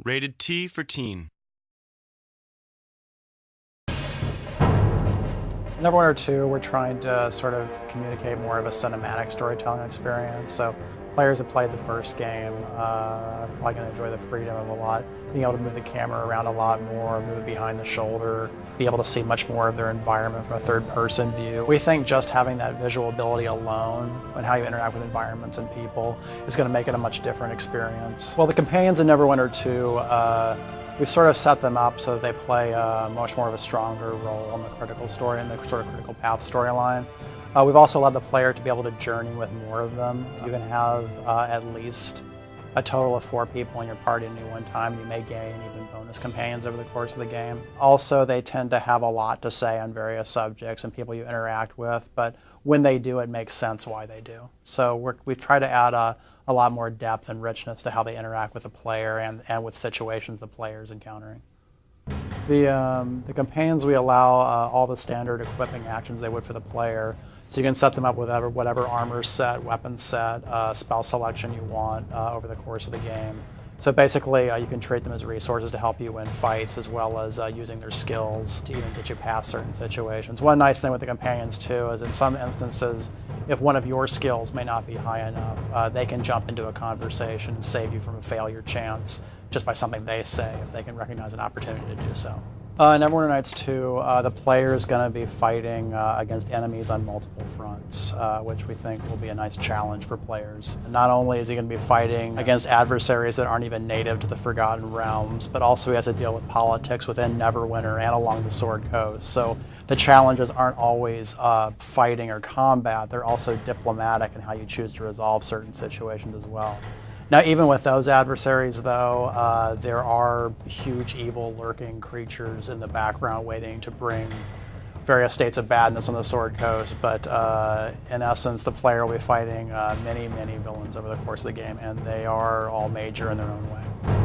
Rated T for teen. Neverwinter 2, we're trying to sort of communicate more of a cinematic storytelling experience. So players who played the first game are probably going to enjoy the freedom of a lot, being able to move the camera around a lot more, move it behind the shoulder, be able to see much more of their environment from a third-person view. We think just having that visual ability alone and how you interact with environments and people is going to make it a much different experience. Well, the companions in Neverwinter 2, we've sort of set them up so that they play much more of a stronger role in the critical story and the sort of critical path storyline. We've also allowed the player to be able to journey with more of them. You can have at least a total of 4 people in your party at any one time. You may gain even bonus companions over the course of the game. Also, they tend to have a lot to say on various subjects and people you interact with, but when they do, it makes sense why they do. So we try to add a lot more depth and richness to how they interact with the player and with situations the player is encountering. The companions, we allow all the standard equipping actions they would for the player. So you can set them up with whatever armor set, weapon set, spell selection you want over the course of the game. So basically, you can treat them as resources to help you win fights, as well as using their skills to even get you past certain situations. One nice thing with the companions, too, is in some instances, if one of your skills may not be high enough, they can jump into a conversation and save you from a failure chance just by something they say, if they can recognize an opportunity to do so. In Neverwinter Nights 2, the player is going to be fighting against enemies on multiple fronts, which we think will be a nice challenge for players. Not only is he going to be fighting against adversaries that aren't even native to the Forgotten Realms, but also he has to deal with politics within Neverwinter and along the Sword Coast. So the challenges aren't always fighting or combat, they're also diplomatic in how you choose to resolve certain situations as well. Now, even with those adversaries, though, there are huge evil lurking creatures in the background waiting to bring various states of badness on the Sword Coast, but in essence, the player will be fighting many, many villains over the course of the game, and they are all major in their own way.